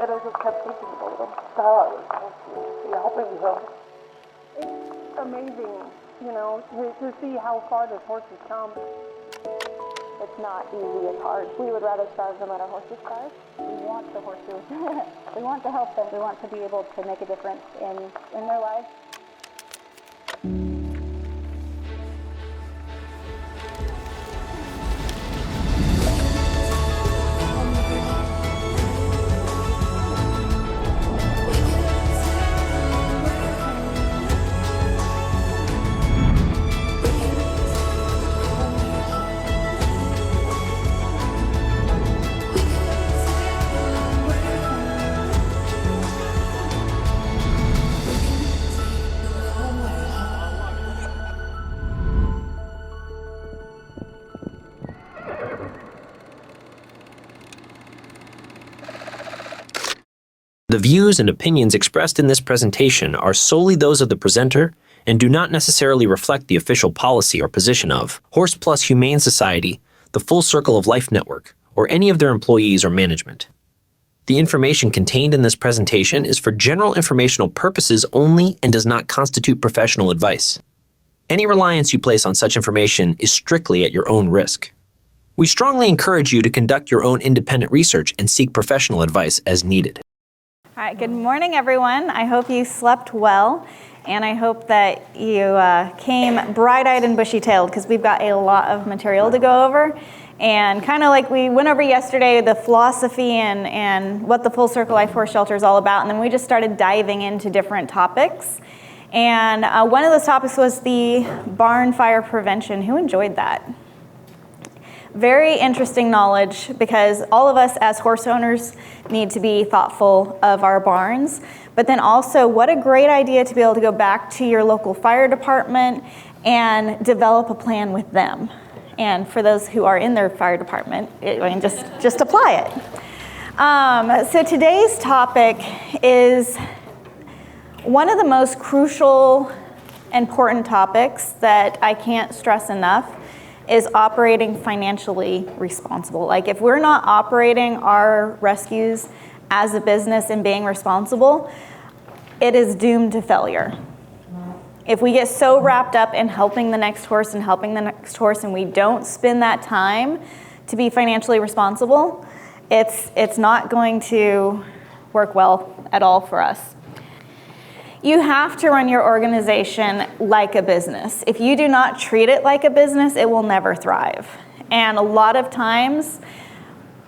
And I just kept thinking about them. God, you're helping him. It's amazing, you know, to see how far this horse has come. It's not easy, it's hard. We would rather starve than let our horses starve. We want the horses. We want to help them. We want to be able to make a difference in their lives. The views and opinions expressed in this presentation are solely those of the presenter and do not necessarily reflect the official policy or position of Horse Plus Humane Society, the Full Circle of Life Network, or any of their employees or management. The information contained in this presentation is for general informational purposes only and does not constitute professional advice. Any reliance you place on such information is strictly at your own risk. We strongly encourage you to conduct your own independent research and seek professional advice as needed. All right, good morning, everyone. I hope you slept well, and I hope that you came bright-eyed and bushy-tailed, because we've got a lot of material to go over. And kind of like we went over yesterday, the philosophy and what the Full Circle Life Horse Shelter is all about, and then we just started diving into different topics. And one of those topics was the barn fire prevention. Who enjoyed that? Very interesting knowledge, because all of us as horse owners need to be thoughtful of our barns, but then also what a great idea to be able to go back to your local fire department and develop a plan with them. And for those who are in their fire department, just apply it. So today's topic is one of the most crucial, important topics that I can't stress enough, is operating financially responsible. Like, if we're not operating our rescues as a business and being responsible, it is doomed to failure. If we get so wrapped up in helping the next horse and we don't spend that time to be financially responsible, it's not going to work well at all for us. You have to run your organization like a business. If you do not treat it like a business, it will never thrive. And a lot of times,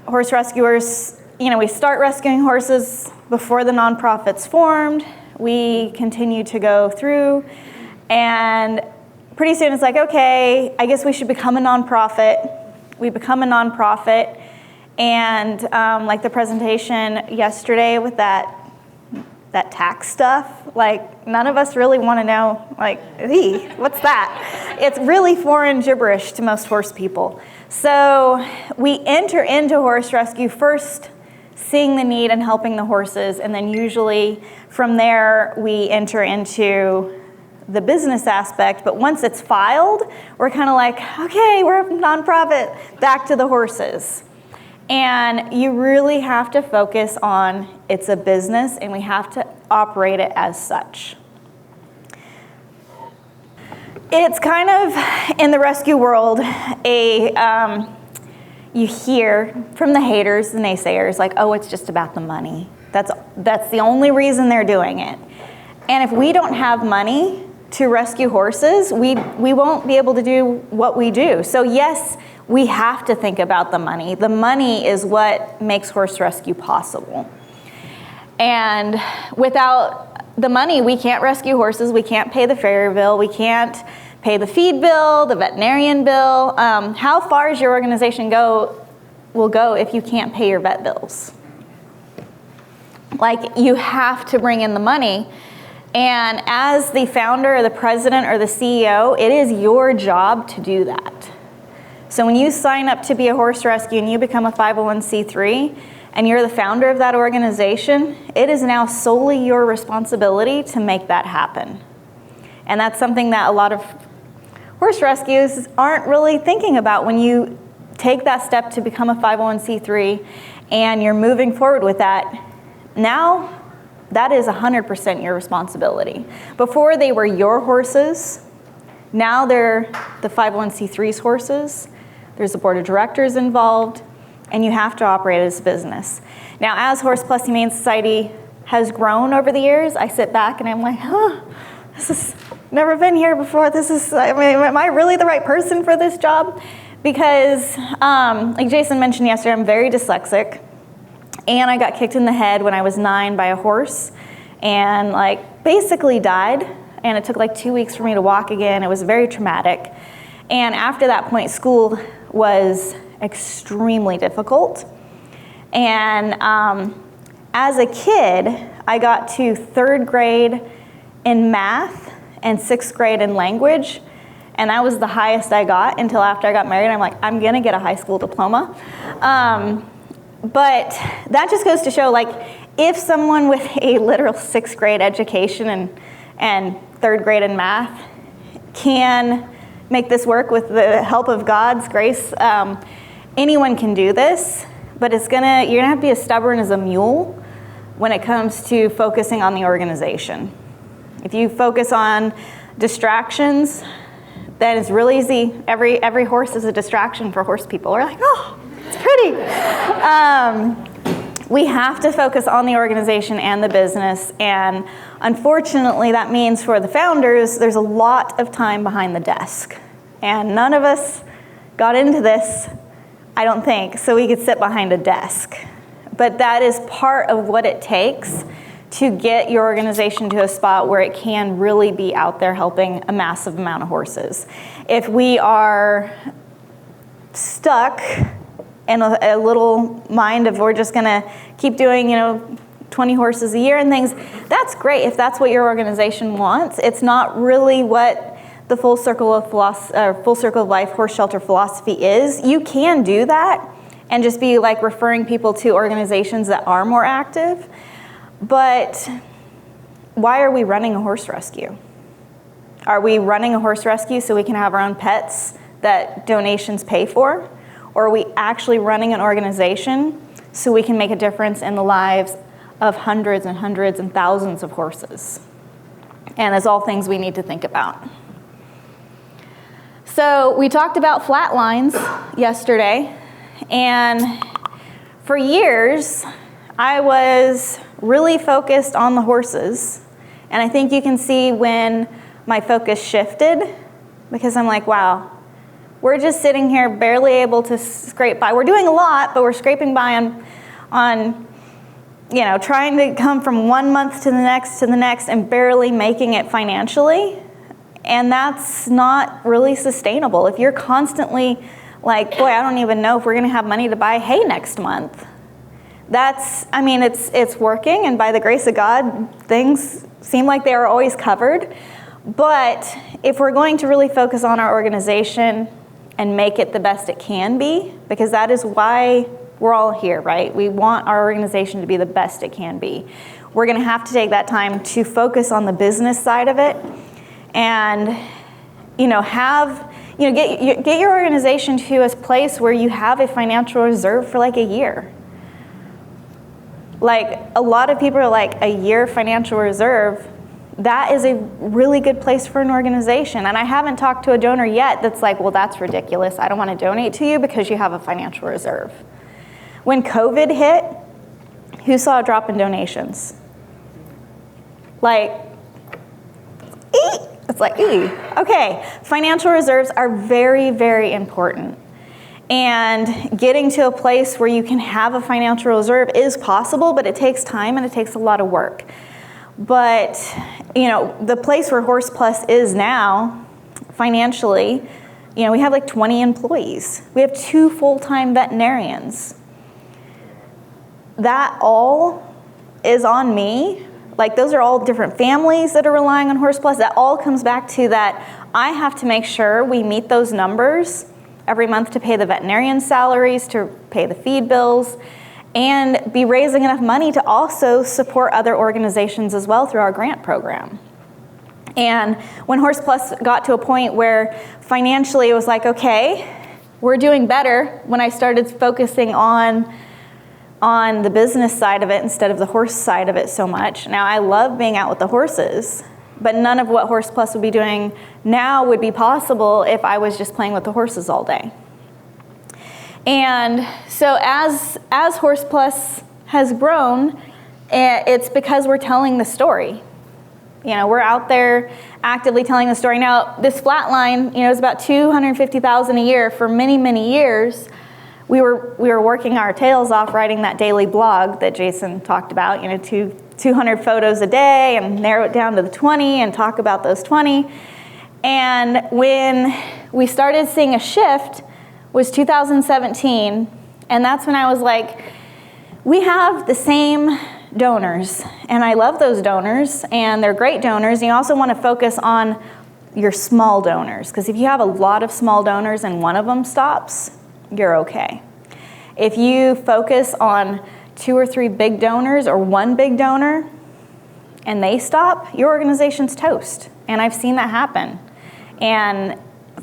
horse rescuers, we start rescuing horses before the nonprofit's formed. We continue to go through, and pretty soon it's like, okay, I guess we should become a nonprofit. We become a nonprofit, and like the presentation yesterday with that tax stuff, like, none of us really want to know, like, what's that? It's really foreign gibberish to most horse people. So we enter into horse rescue first seeing the need and helping the horses, and then usually from there we enter into the business aspect. But once it's filed, we're kind of like, okay, we're a nonprofit, back to the horses. And you really have to focus on it's a business, and we have to operate it as such. It's kind of, in the rescue world, you hear from the haters, the naysayers, like, oh, it's just about the money. That's the only reason they're doing it. And if we don't have money to rescue horses, we won't be able to do what we do. So yes, we have to think about the money. The money is what makes horse rescue possible. And without the money, we can't rescue horses, we can't pay the farrier bill, we can't pay the feed bill, the veterinarian bill. How far is your organization will go if you can't pay your vet bills? Like, you have to bring in the money. And as the founder or the president or the CEO, it is your job to do that. So when you sign up to be a horse rescue and you become a 501c3 and you're the founder of that organization, it is now solely your responsibility to make that happen. And that's something that a lot of horse rescues aren't really thinking about when you take that step to become a 501c3 and you're moving forward with that. Now, that is 100% your responsibility. Before they were your horses, now they're the 501c3's horses. There's a board of directors involved, and you have to operate as a business. Now, as Horse Plus Humane Society has grown over the years, I sit back and I'm like, this is, never been here before. Am I really the right person for this job? Because, like Jason mentioned yesterday, I'm very dyslexic, and I got kicked in the head when I was 9 by a horse, and like basically died, and it took like 2 weeks for me to walk again. It was very traumatic. And after that point, school was extremely difficult. And as a kid, I got to 3rd grade in math and 6th grade in language, and that was the highest I got until after I got married. I'm like, I'm gonna get a high school diploma. But that just goes to show, like, if someone with a literal 6th grade education and 3rd grade in math can make this work with the help of God's grace, anyone can do this, but you're gonna have to be as stubborn as a mule when it comes to focusing on the organization. If you focus on distractions, then it's really easy. Every horse is a distraction for horse people. We're like, oh, it's pretty. We have to focus on the organization and the business, and unfortunately that means for the founders, there's a lot of time behind the desk. And none of us got into this, I don't think, so we could sit behind a desk. But that is part of what it takes to get your organization to a spot where it can really be out there helping a massive amount of horses. If we are stuck in a little mind of we're just gonna keep doing 20 horses a year and things, that's great if that's what your organization wants. It's not really what the full circle of life horse shelter philosophy is. You can do that and just be like referring people to organizations that are more active. But why are we running a horse rescue? Are we running a horse rescue so we can have our own pets that donations pay for? Or are we actually running an organization so we can make a difference in the lives of hundreds and hundreds and thousands of horses? And that's all things we need to think about. So we talked about flat lines yesterday, and for years I was really focused on the horses, and I think you can see when my focus shifted, because I'm like, wow, we're just sitting here barely able to scrape by. We're doing a lot, but we're scraping by on trying to come from one month to the next and barely making it financially. And that's not really sustainable. If you're constantly like, boy, I don't even know if we're gonna have money to buy hay next month. It's working, and by the grace of God, things seem like they are always covered. But if we're going to really focus on our organization and make it the best it can be, because that is why we're all here, right? We want our organization to be the best it can be. We're gonna have to take that time to focus on the business side of it, and get your organization to a place where you have a financial reserve for like a year. Like, a lot of people are like, a year financial reserve, that is a really good place for an organization. And I haven't talked to a donor yet that's like, well, that's ridiculous. I don't want to donate to you because you have a financial reserve. When COVID hit, who saw a drop in donations? It's like, okay, financial reserves are very, very important. And getting to a place where you can have a financial reserve is possible, but it takes time and it takes a lot of work. But, the place where Horse Plus is now, financially, we have like 20 employees. We have 2 full-time veterinarians. That all is on me. Like, those are all different families that are relying on Horse Plus. That all comes back to that I have to make sure we meet those numbers every month to pay the veterinarian salaries, to pay the feed bills, and be raising enough money to also support other organizations as well through our grant program. And when Horse Plus got to a point where financially it was like, okay, we're doing better, when I started focusing on on the business side of it instead of the horse side of it so much. Now, I love being out with the horses, but none of what Horse Plus would be doing now would be possible if I was just playing with the horses all day. And so as Horse Plus has grown, it's because we're telling the story. You know, we're out there actively telling the story. Now, this flat line, you know, is about $250,000 a year for many, many years. We were working our tails off writing that daily blog that Jason talked about, you know, 200 photos a day and narrow it down to the 20 and talk about those 20. And when we started seeing a shift was 2017, and that's when I was like, we have the same donors, and I love those donors, and they're great donors. And you also want to focus on your small donors, because if you have a lot of small donors and one of them stops, you're okay. If you focus on 2 or 3 big donors or 1 big donor and they stop, your organization's toast. And I've seen that happen. And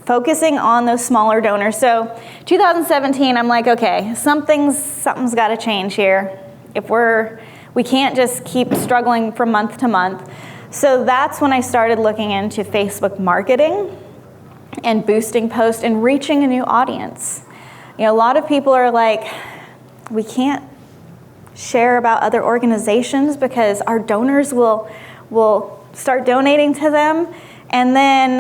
focusing on those smaller donors. So 2017, I'm like, okay, something's got to change here. If we can't just keep struggling from month to month. So that's when I started looking into Facebook marketing and boosting posts and reaching a new audience. You know, a lot of people are like, we can't share about other organizations because our donors will start donating to them, and then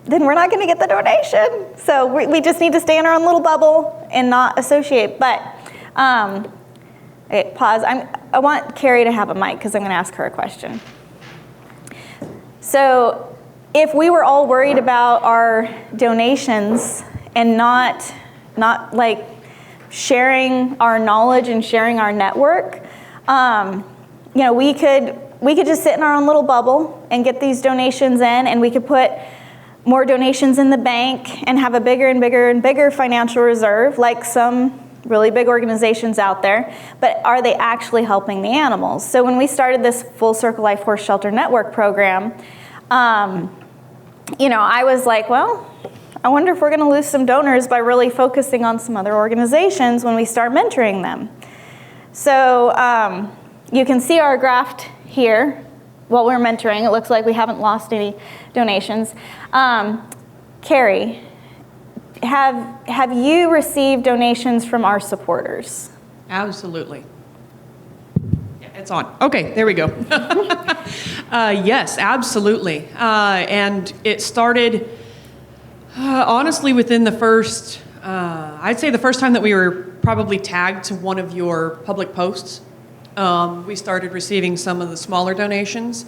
we're not going to get the donation. So we just need to stay in our own little bubble and not associate. But okay, pause. I want Carrie to have a mic because I'm going to ask her a question. So if we were all worried about our donations and not like sharing our knowledge and sharing our network, you know, we could just sit in our own little bubble and get these donations in, and we could put more donations in the bank and have a bigger and bigger and bigger financial reserve, like some really big organizations out there. But are they actually helping the animals? So when we started this Full Circle Life Horse Shelter Network program, you know, I was like, well, I wonder if we're going to lose some donors by really focusing on some other organizations when we start mentoring them. So you can see our graph here. While we're mentoring, it looks like we haven't lost any donations. Carrie, have you received donations from our supporters? Absolutely. Yeah, it's on. Okay, there we go. Yes, absolutely. And it started, honestly, within the first, I'd say the first time that we were probably tagged to one of your public posts. We started receiving some of the smaller donations,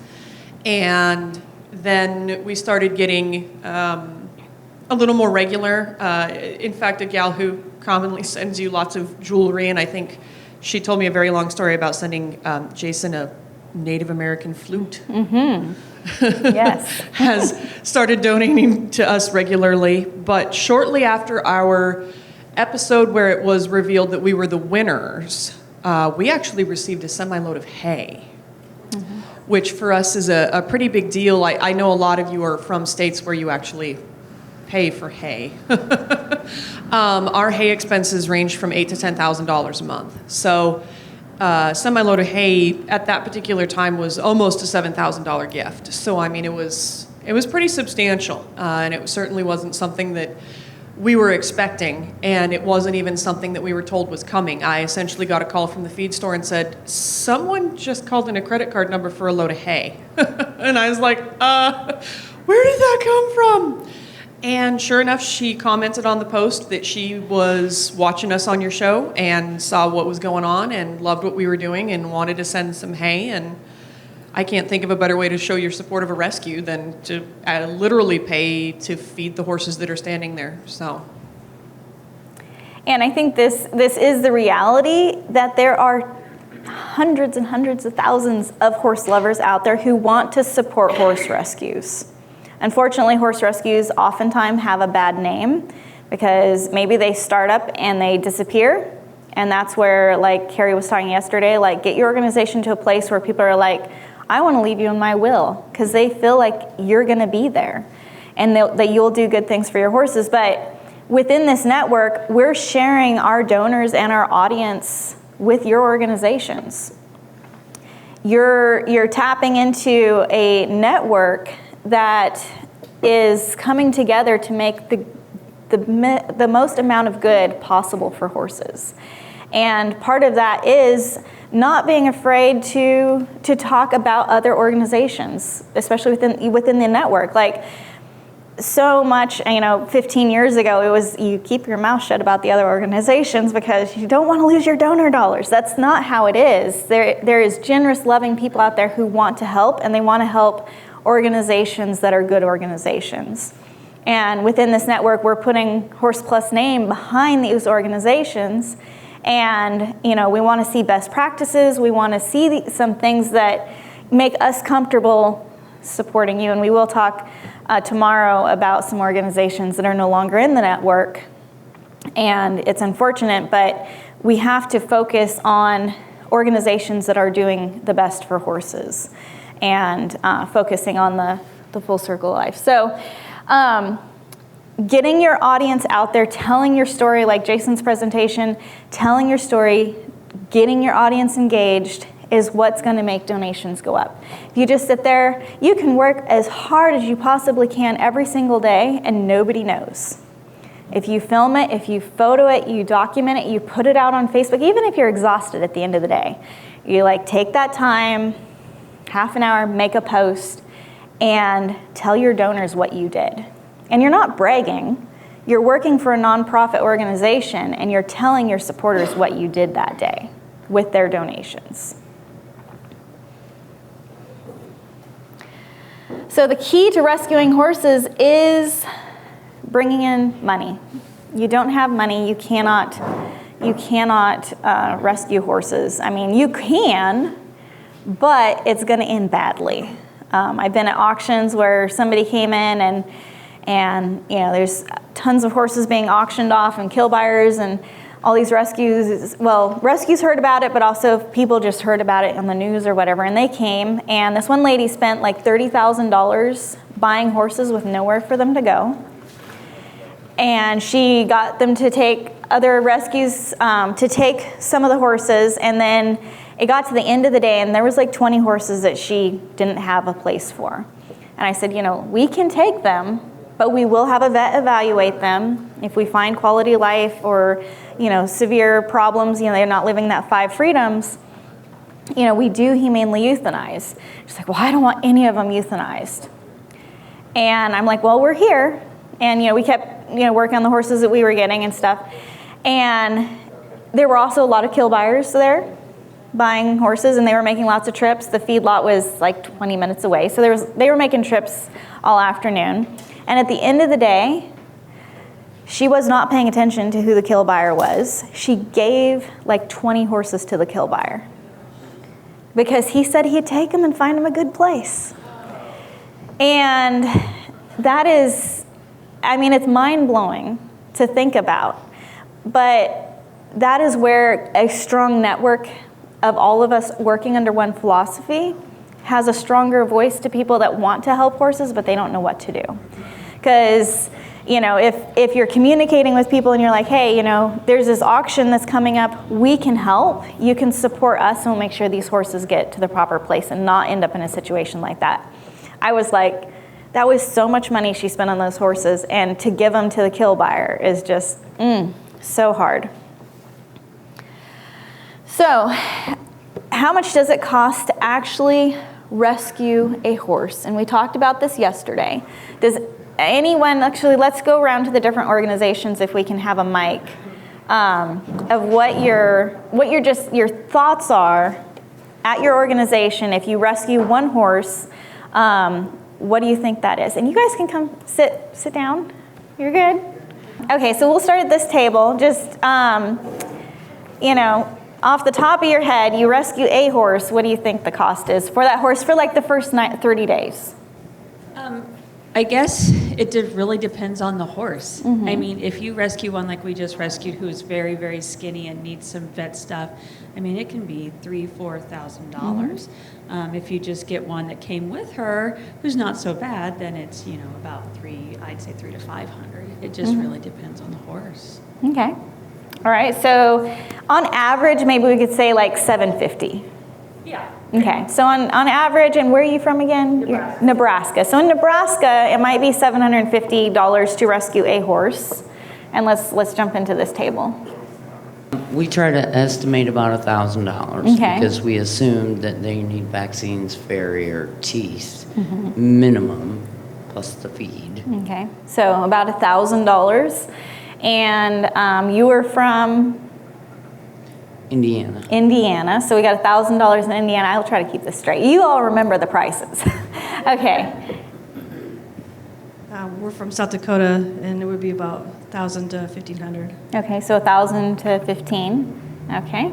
and then we started getting a little more regular. In fact, a gal who commonly sends you lots of jewelry, and I think she told me a very long story about sending Jason a Native American flute. Mm-hmm. Yes. Has started donating to us regularly, but shortly after our episode where it was revealed that we were the winners, we actually received a semi-load of hay, mm-hmm. which for us is a pretty big deal. I know a lot of you are from states where you actually pay for hay. Our hay expenses range from $8,000 to $10,000 a month. So semi-load of hay at that particular time was almost a $7,000 gift. So I mean, it was pretty substantial, and it certainly wasn't something that we were expecting, and it wasn't even something that we were told was coming. I essentially got a call from the feed store and said, someone just called in a credit card number for a load of hay. And I was like, where did that come from? And sure enough, she commented on the post that she was watching us on your show and saw what was going on and loved what we were doing and wanted to send some hay. And I can't think of a better way to show your support of a rescue than to literally pay to feed the horses that are standing there. So, and I think this is the reality, that there are hundreds and hundreds of thousands of horse lovers out there who want to support horse rescues. Unfortunately, horse rescues oftentimes have a bad name because maybe they start up and they disappear. And that's where, like Carrie was talking yesterday, like get your organization to a place where people are like, I want to leave you in my will, because they feel like you're going to be there and that you'll do good things for your horses. But within this network, we're sharing our donors and our audience with your organizations. You're tapping into a network that is coming together to make the most amount of good possible for horses. And part of that is not being afraid to talk about other organizations, especially within the network. Like, so much, 15 years ago, it was you keep your mouth shut about the other organizations because you don't want to lose your donor dollars. That's not how it is. There is generous, loving people out there who want to help, and they want to help organizations that are good organizations. And within this network, we're putting Horse Plus name behind these organizations. And, we want to see best practices. We want to see some things that make us comfortable supporting you. And we will talk tomorrow about some organizations that are no longer in the network. And it's unfortunate, but we have to focus on organizations that are doing the best for horses and focusing on the full circle of life. So getting your audience out there, telling your story like Jason's presentation, telling your story, getting your audience engaged is what's going to make donations go up. If you just sit there, you can work as hard as you possibly can every single day and nobody knows. If you film it, if you photo it, you document it, you put it out on Facebook, even if you're exhausted at the end of the day, you take that time, half an hour, make a post, and tell your donors what you did. And you're not bragging. You're working for a nonprofit organization, and you're telling your supporters what you did that day with their donations. So the key to rescuing horses is bringing in money. You don't have money, you cannot rescue horses. I mean, you can, but it's going to end badly. I've been at auctions where somebody came in and there's tons of horses being auctioned off and kill buyers and all these rescues. Well, rescues heard about it, but also people just heard about it on the news or whatever, and they came, and this one lady spent like $30,000 buying horses with nowhere for them to go. And she got them to take other rescues to take some of the horses, and then it got to the end of the day, and there was like 20 horses that she didn't have a place for. And I said, we can take them, but we will have a vet evaluate them. If we find quality of life or, severe problems, they're not living that 5 freedoms, we do humanely euthanize. She's like, well, I don't want any of them euthanized. And I'm like, well, we're here. And, we kept, working on the horses that we were getting and stuff. And there were also a lot of kill buyers there buying horses, and they were making lots of trips. The feedlot was like 20 minutes away. So they were making trips all afternoon. And at the end of the day, she was not paying attention to who the kill buyer was. She gave like 20 horses to the kill buyer because he said he'd take them and find them a good place. And that is, it's mind-blowing to think about. But that is where a strong network of all of us working under one philosophy has a stronger voice to people that want to help horses, but they don't know what to do. Because, if you're communicating with people and you're like, hey, there's this auction that's coming up, we can help, you can support us, and we'll make sure these horses get to the proper place and not end up in a situation like that. I was like, that was so much money she spent on those horses, and to give them to the kill buyer is just so hard. So, how much does it cost to actually rescue a horse? And we talked about this yesterday. Does anyone, actually, let's go around to the different organizations if we can have a mic, of what your thoughts are at your organization if you rescue one horse. What do you think that is? And you guys can come sit down. You're good? Okay, so we'll start at this table. Just, off the top of your head, you rescue a horse. What do you think the cost is for that horse for like the first 30 days? I guess it really depends on the horse. Mm-hmm. If you rescue one like we just rescued who's very, very skinny and needs some vet stuff, it can be $3,000-$4,000. Mm-hmm. If you just get one that came with her who's not so bad, then it's about $300 to $500. It just really depends on the horse. Okay. All right, so on average, maybe we could say like $750. Yeah. Okay, so on average, and where are you from again? Nebraska. So in Nebraska, it might be $750 to rescue a horse. And let's jump into this table. We try to estimate about $1,000 Okay. because we assume that they need vaccines, farrier, teeth, minimum, plus the feed. Okay, so about $1,000. And you were from Indiana. Indiana, so we got $1,000 in Indiana. I'll try to keep this straight. You all remember the prices. Okay. We're from South Dakota, and it would be about 1,000 to 1,500. Okay, so 1,000 to 15. Okay.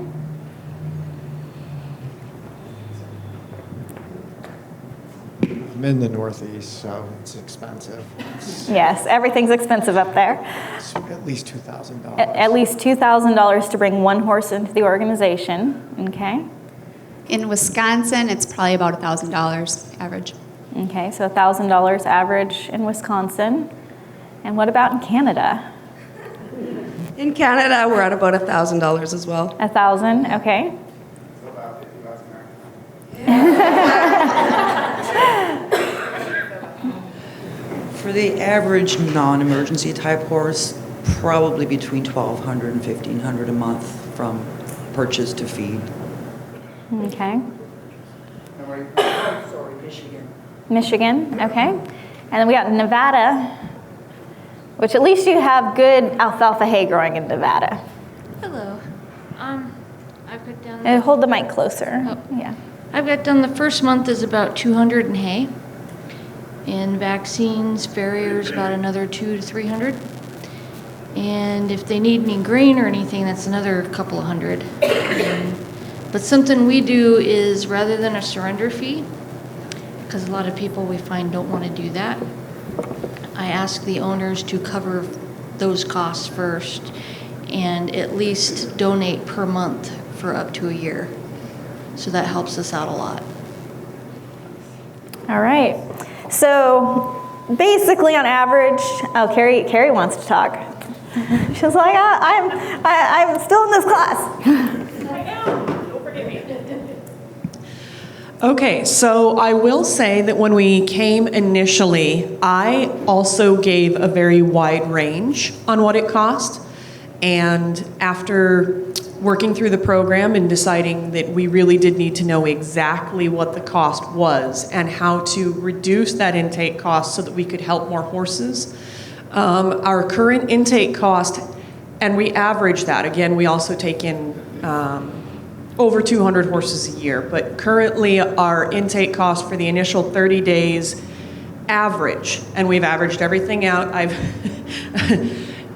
I'm in the Northeast, so it's expensive. Yes, everything's expensive up there. It's at least $2,000. At least $2,000 to bring one horse into the organization. Okay. In Wisconsin, it's probably about $1,000 average. Okay, so $1,000 average in Wisconsin. And what about in Canada? In Canada, we're at about $1,000 as well. 1,000, okay. For the average non-emergency type horse, probably between $1,200 and $1,500 a month from purchase to feed. Okay. Michigan, okay. And then we got Nevada, which at least you have good alfalfa hay growing in Nevada. Hello. I've got down. And hold the mic closer. Oh. Yeah. I've got down the first month is about 200 in hay, and vaccines, farriers about another 200 to 300. And if they need any grain or anything, that's another couple of hundred. But something we do is rather than a surrender fee, because a lot of people we find don't want to do that, I ask the owners to cover those costs first and at least donate per month for up to a year. So that helps us out a lot. All right. So basically on average, oh, Carrie wants to talk. She's like, I'm still in this class. Okay, so I will say that when we came initially, I also gave a very wide range on what it cost. And after working through the program and deciding that we really did need to know exactly what the cost was and how to reduce that intake cost so that we could help more horses, our current intake cost, and we average that. Again, we also take in over 200 horses a year, but currently our intake cost for the initial 30 days average, and we've averaged everything out.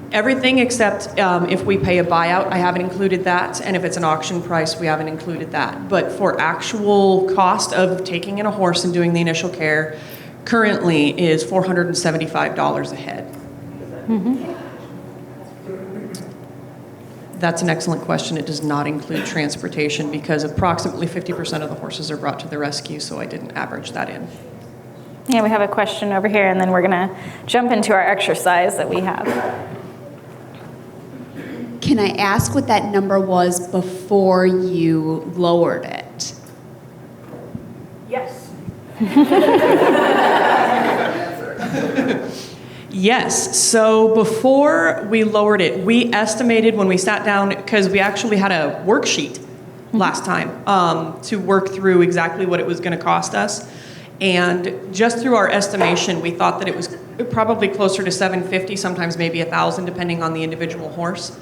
Everything except if we pay a buyout, I haven't included that, and if it's an auction price, we haven't included that. But for actual cost of taking in a horse and doing the initial care, currently is $475 a head. Mm-hmm. That's an excellent question. It does not include transportation because approximately 50% of the horses are brought to the rescue, so I didn't average that in. Yeah, we have a question over here, and then we're going to jump into our exercise that we have. Can I ask what that number was before you lowered it? Yes. Yes, so before we lowered it, we estimated when we sat down, because we actually had a worksheet last time to work through exactly what it was going to cost us. And just through our estimation, we thought that it was probably closer to $750, sometimes maybe $1,000, depending on the individual horse.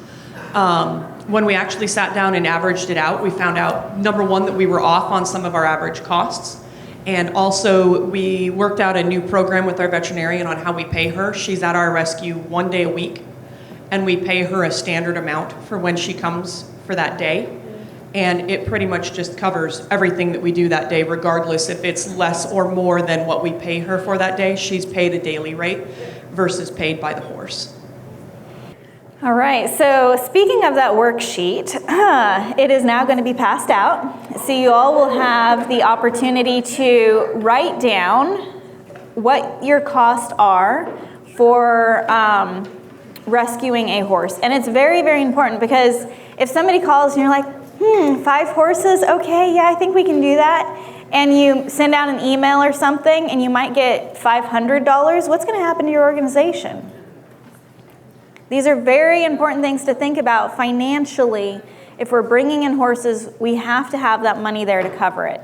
When we actually sat down and averaged it out, we found out, number one, that we were off on some of our average costs. And also, we worked out a new program with our veterinarian on how we pay her. She's at our rescue 1 day a week, and we pay her a standard amount for when she comes for that day. And it pretty much just covers everything that we do that day, regardless if it's less or more than what we pay her for that day. She's paid a daily rate versus paid by the horse. All right, so speaking of that worksheet, it is now going to be passed out. So you all will have the opportunity to write down what your costs are for rescuing a horse. And it's very, very important, because if somebody calls and you're like, 5 horses, okay, yeah, I think we can do that, and you send out an email or something and you might get $500, what's going to happen to your organization? These are very important things to think about financially. If we're bringing in horses, we have to have that money there to cover it.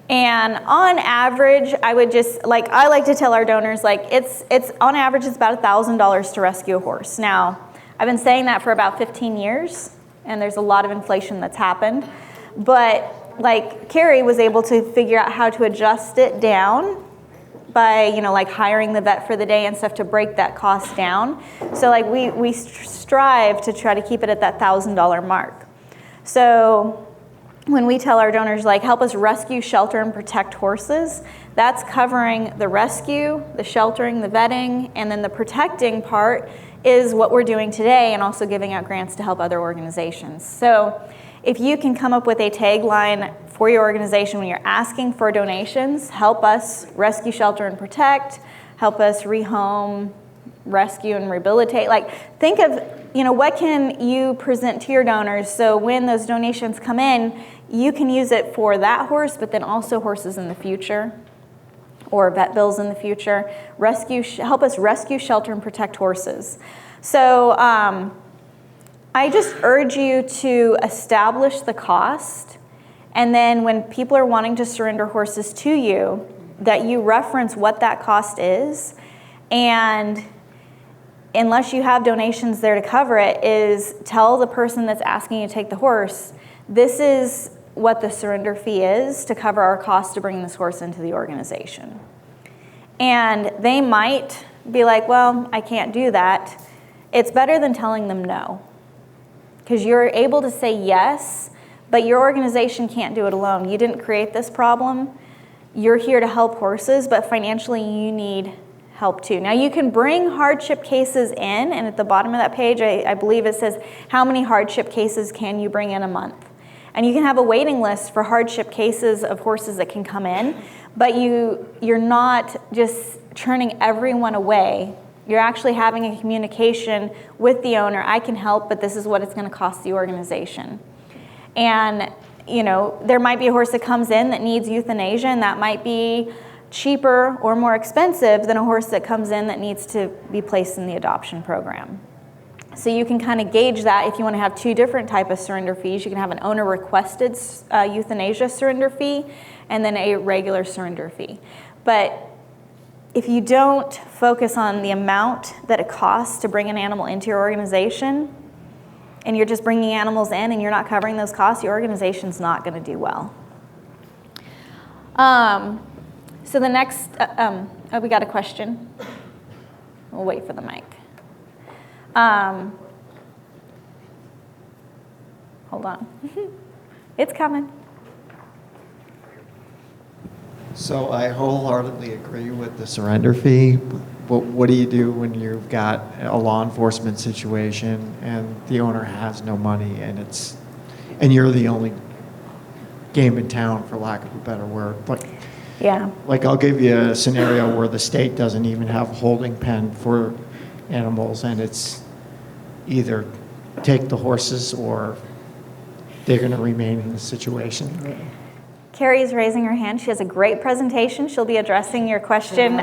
And on average, I like to tell our donors, it's on average, it's about $1,000 to rescue a horse. Now, I've been saying that for about 15 years, and there's a lot of inflation that's happened. But Carrie was able to figure out how to adjust it down by, hiring the vet for the day and stuff to break that cost down. So we strive to try to keep it at that $1,000 mark. So when we tell our donors, help us rescue, shelter, and protect horses, that's covering the rescue, the sheltering, the vetting, and then the protecting part is what we're doing today, and also giving out grants to help other organizations. So if you can come up with a tagline for your organization when you're asking for donations, help us rescue, shelter, and protect, help us rehome, rescue, and rehabilitate. Think of, what can you present to your donors so when those donations come in, you can use it for that horse, but then also horses in the future, or vet bills in the future. Help us rescue, shelter, and protect horses. So I just urge you to establish the cost, and then when people are wanting to surrender horses to you, that you reference what that cost is, and unless you have donations there to cover it, is tell the person that's asking you to take the horse, this is what the surrender fee is to cover our cost to bring this horse into the organization. And they might be like, well, I can't do that. It's better than telling them no, because you're able to say yes, but your organization can't do it alone. You didn't create this problem. You're here to help horses, but financially you need help too. Now you can bring hardship cases in, and at the bottom of that page, I believe it says, how many hardship cases can you bring in a month? And you can have a waiting list for hardship cases of horses that can come in, but you're not just turning everyone away. You're actually having a communication with the owner. I can help, but this is what it's going to cost the organization. And there might be a horse that comes in that needs euthanasia, and that might be cheaper or more expensive than a horse that comes in that needs to be placed in the adoption program. So you can kind of gauge that. If you want to have 2 different types of surrender fees, you can have an owner-requested euthanasia surrender fee and then a regular surrender fee. But if you don't focus on the amount that it costs to bring an animal into your organization, and you're just bringing animals in and you're not covering those costs, your organization's not going to do well. So the next, we got a question. We'll wait for the mic. Hold on. It's coming. So I wholeheartedly agree with the surrender fee, but what do you do when you've got a law enforcement situation and the owner has no money and you're the only game in town, for lack of a better word? I'll give you a scenario where the state doesn't even have a holding pen for animals, and it's either take the horses or they're going to remain in the situation. Carrie is raising her hand. She has a great presentation. She'll be addressing your question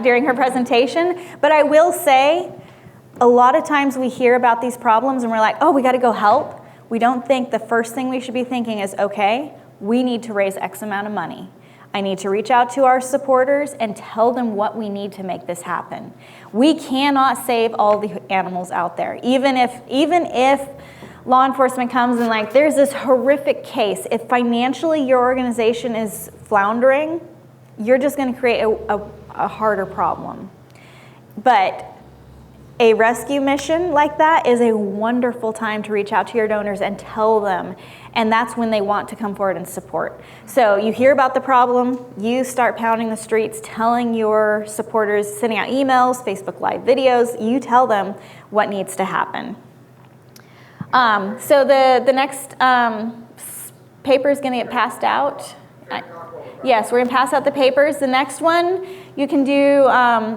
during her presentation. But I will say, a lot of times we hear about these problems and we're like, oh, we got to go help. We don't think the first thing we should be thinking is, okay, we need to raise X amount of money. I need to reach out to our supporters and tell them what we need to make this happen. We cannot save all the animals out there. Even if law enforcement comes and there's this horrific case, if financially your organization is floundering, you're just going to create a harder problem. But a rescue mission like that is a wonderful time to reach out to your donors and tell them, and that's when they want to come forward and support. So you hear about the problem, you start pounding the streets, telling your supporters, sending out emails, Facebook Live videos, you tell them what needs to happen. So the next paper is going to get passed out. Yes, we're gonna pass out the papers. The next one you can do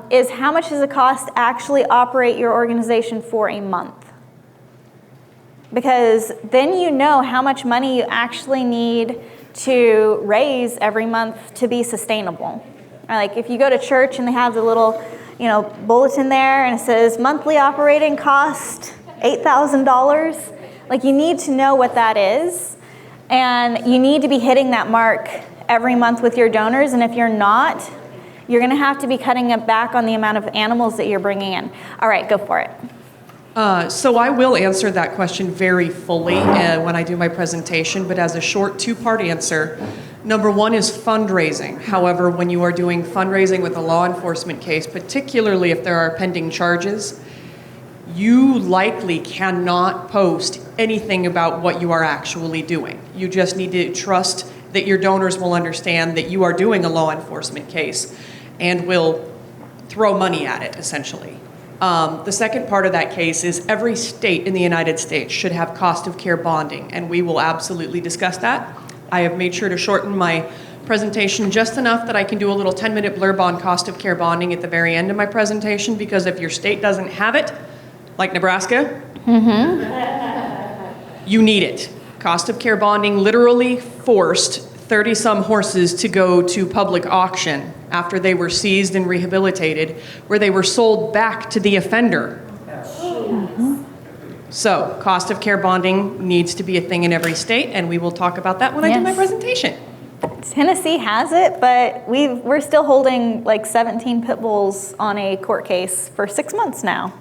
is how much does it cost to actually operate your organization for a month? Because then you know how much money you actually need to raise every month to be sustainable. Like if you go to church and they have the little, bulletin there and it says monthly operating cost $8,000, like you need to know what that is, and you need to be hitting that mark every month with your donors, and if you're not, you're gonna have to be cutting it back on the amount of animals that you're bringing in. All right, go for it. So I will answer that question very fully when I do my presentation, but as a short two-part answer, number one is fundraising. However, when you are doing fundraising with a law enforcement case, particularly if there are pending charges, you likely cannot post anything about what you are actually doing. You just need to trust that your donors will understand that you are doing a law enforcement case and will throw money at it, essentially. The second part of that case is every state in the United States should have cost of care bonding, and we will absolutely discuss that. I have made sure to shorten my presentation just enough that I can do a little 10-minute blurb on cost of care bonding at the very end of my presentation, because if your state doesn't have it, like Nebraska, you need it. Cost of care bonding literally forced 30-some horses to go to public auction after they were seized and rehabilitated, where they were sold back to the offender. So, cost of care bonding needs to be a thing in every state, and we will talk about that when I do my presentation. Tennessee has it, but we're still holding like 17 pit bulls on a court case for 6 months now.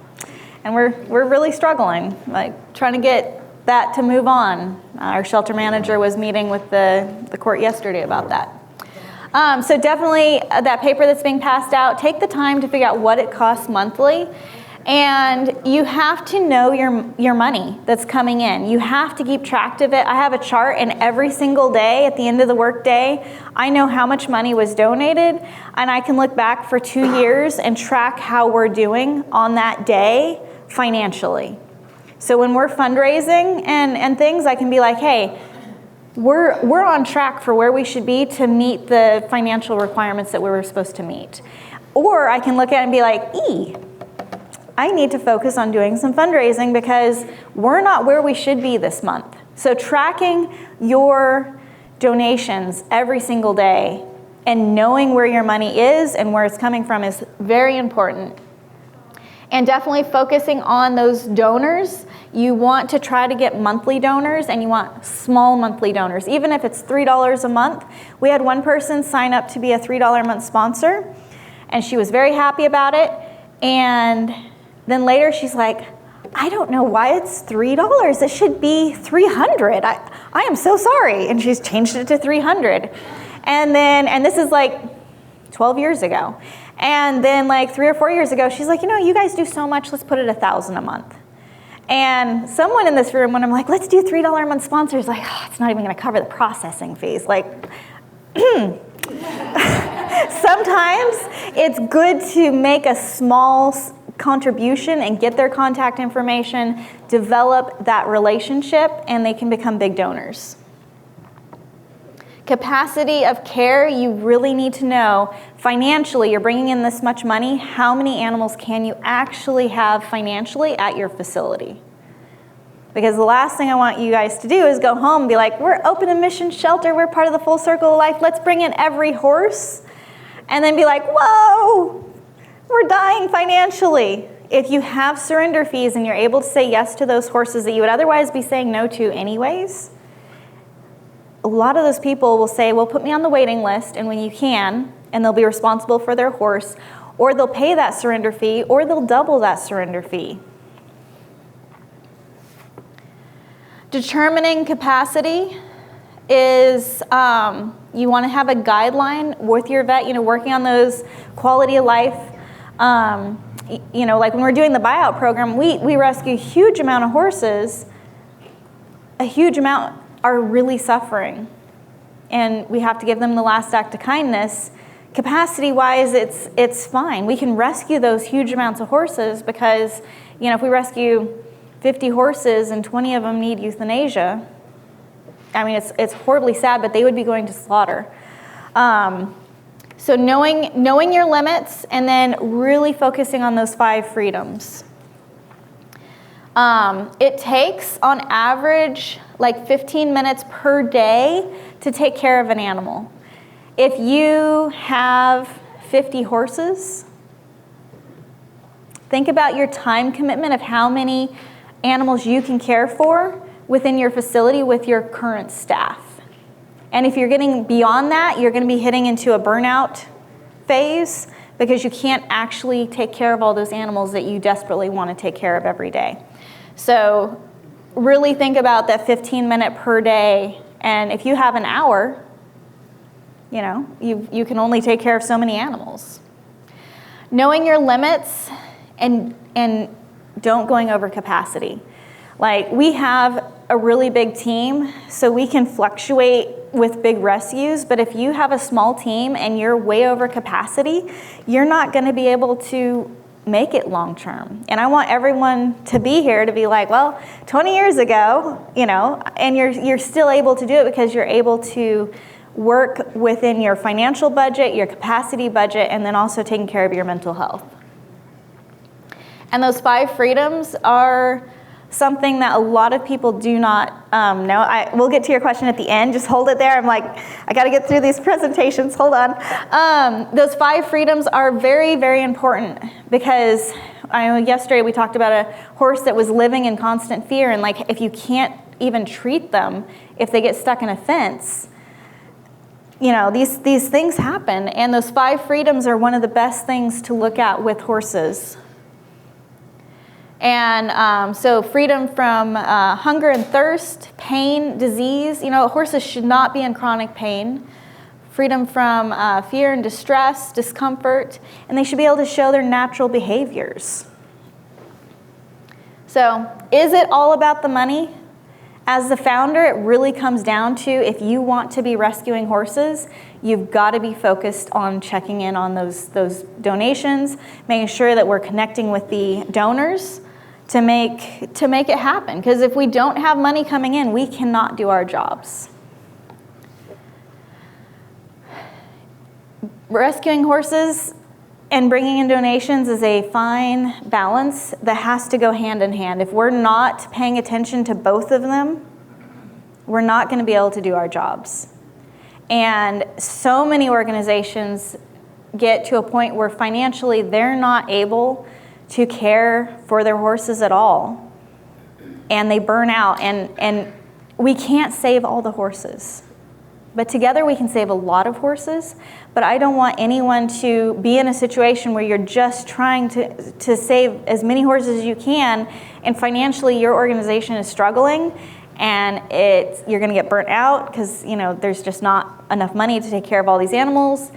And we're really struggling, like trying to get that to move on. Our shelter manager was meeting with the court yesterday about that. So definitely that paper that's being passed out, take the time to figure out what it costs monthly. And you have to know your money that's coming in. You have to keep track of it. I have a chart, and every single day at the end of the work day, I know how much money was donated, and I can look back for 2 years and track how we're doing on that day financially. So when we're fundraising and things, I can be like, hey, we're on track for where we should be to meet the financial requirements that we were supposed to meet. Or I can look at it and be like, I need to focus on doing some fundraising because we're not where we should be this month. So tracking your donations every single day and knowing where your money is and where it's coming from is very important. And definitely focusing on those donors. You want to try to get monthly donors, and you want small monthly donors, even if it's $3 a month. We had one person sign up to be a $3 a month sponsor, and she was very happy about it. And then later she's like, I don't know why it's $3. It should be $300. I am so sorry. And she's changed it to $300. And this is like 12 years ago. And then like 3 or 4 years ago, she's like, you guys do so much, let's put it $1,000 a month. And someone in this room, when I'm like, let's do $3 a month sponsors, like, it's not even gonna cover the processing fees. Like, sometimes it's good to make a small contribution and get their contact information, develop that relationship, and they can become big donors. Capacity of care, you really need to know financially, you're bringing in this much money, how many animals can you actually have financially at your facility? Because the last thing I want you guys to do is go home and be like, we're open and mission shelter, we're part of the full circle of life, let's bring in every horse, and then be like, whoa, we're dying financially. If you have surrender fees and you're able to say yes to those horses that you would otherwise be saying no to anyways, a lot of those people will say, well, put me on the waiting list, and when you can, and they'll be responsible for their horse, or they'll pay that surrender fee, or they'll double that surrender fee. Determining capacity is you want to have a guideline with your vet, working on those quality of life. Like when we're doing the buyout program, we rescue a huge amount of horses. A huge amount are really suffering, and we have to give them the last act of kindness. Capacity-wise, it's fine. We can rescue those huge amounts of horses because, if we rescue 50 horses and 20 of them need euthanasia, I mean, it's horribly sad, but they would be going to slaughter. So knowing your limits and then really focusing on those 5 freedoms. It takes, on average, like 15 minutes per day to take care of an animal. If you have 50 horses, think about your time commitment of how many animals you can care for within your facility with your current staff. And if you're getting beyond that, you're going to be hitting into a burnout phase because you can't actually take care of all those animals that you desperately want to take care of every day. So really think about that 15-minute per day. And if you have an hour, you can only take care of so many animals. Knowing your limits and don't going over capacity. Like, we have a really big team, so we can fluctuate with big rescues, but if you have a small team and you're way over capacity, you're not going to be able to make it long term. And I want everyone to be here to be like, well, 20 years ago, and you're still able to do it because you're able to work within your financial budget, your capacity budget, and then also taking care of your mental health. And those 5 freedoms are something that a lot of people do not know. We'll get to your question at the end. Just hold it there. I'm like, I got to get through these presentations. Hold on. Those 5 freedoms are very, very important because I know yesterday we talked about a horse that was living in constant fear. And like, if you can't even treat them, if they get stuck in a fence, these things happen. And those 5 freedoms are one of the best things to look at with horses. And so freedom from hunger and thirst, pain, disease. Horses should not be in chronic pain. Freedom from fear and distress, discomfort, and they should be able to show their natural behaviors. So is it all about the money? As the founder, it really comes down to, if you want to be rescuing horses, you've got to be focused on checking in on those donations, making sure that we're connecting with the donors to make it happen. Because if we don't have money coming in, we cannot do our jobs. Rescuing horses and bringing in donations is a fine balance that has to go hand in hand. If we're not paying attention to both of them, we're not going to be able to do our jobs. And so many organizations get to a point where financially they're not able to care for their horses at all, and they burn out, and we can't save all the horses, but together we can save a lot of horses. But I don't want anyone to be in a situation where you're just trying to save as many horses as you can, and financially your organization is struggling, and you're going to get burnt out because there's just not enough money to take care of all these animals,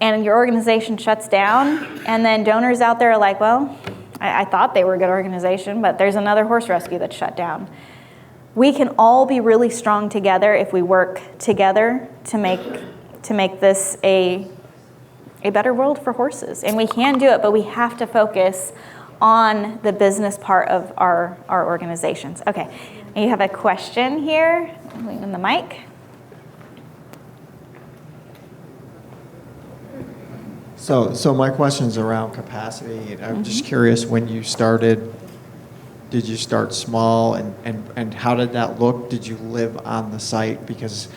and your organization shuts down, and then donors out there are like, well, I thought they were a good organization, but there's another horse rescue that's shut down. We can all be really strong together if we work together to make this a better world for horses. And we can do it, but we have to focus on the business part of our organizations. Okay, and you have a question here. I'm leaving the mic. So my question is around capacity. I'm just curious, when you started, did you start small, and how did that look? Did you live on the site? Because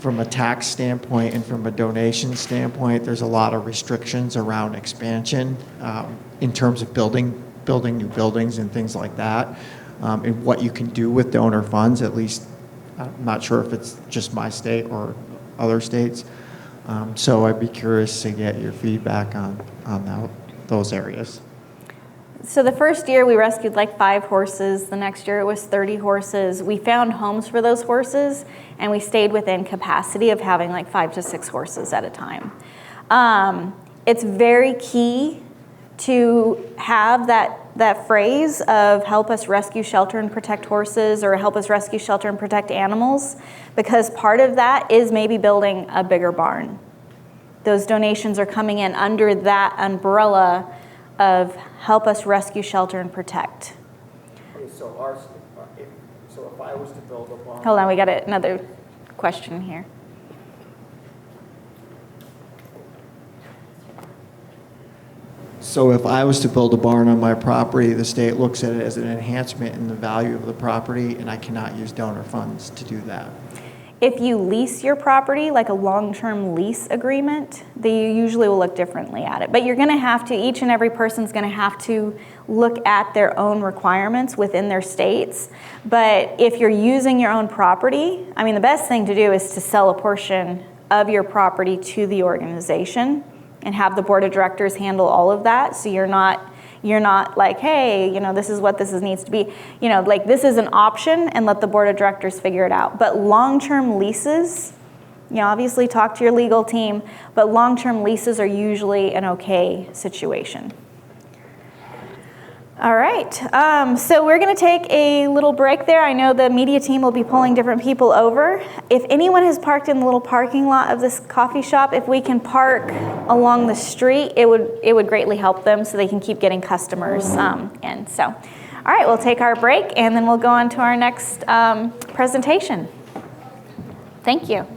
from a tax standpoint and from a donation standpoint, there's a lot of restrictions around expansion in terms of building new buildings and things like that, and what you can do with donor funds. At least, I'm not sure if it's just my state or other states. So I'd be curious to get your feedback on those areas. So the first year we rescued like 5 horses. The next year it was 30 horses. We found homes for those horses, and we stayed within capacity of having like 5 to 6 horses at a time. It's very key to have that phrase of help us rescue, shelter, and protect horses, or help us rescue, shelter, and protect animals, because part of that is maybe building a bigger barn. Those donations are coming in under that umbrella of help us rescue, shelter, and protect. Okay, so if I was to build a barn... Hold on, we got another question here. So if I was to build a barn on my property, the state looks at it as an enhancement in the value of the property, and I cannot use donor funds to do that. If you lease your property, like a long-term lease agreement, they usually will look differently at it. But you're gonna have to, each and every person's gonna have to look at their own requirements within their states. But if you're using your own property, I mean, the best thing to do is to sell a portion of your property to the organization and have the board of directors handle all of that, so you're not like, hey, you know, this is what this needs to be. You know, like, this is an option, and let the board of directors figure it out. But long-term leases, you know, obviously talk to your legal team, but long-term leases are usually an okay situation. All right, so we're gonna take a little break there. I know the media team will be pulling different people over. If anyone has parked in the little parking lot of this coffee shop, if we can park along the street, it would greatly help them so they can keep getting customers in. So, all right, we'll take our break and then we'll go on to our next presentation. Thank you.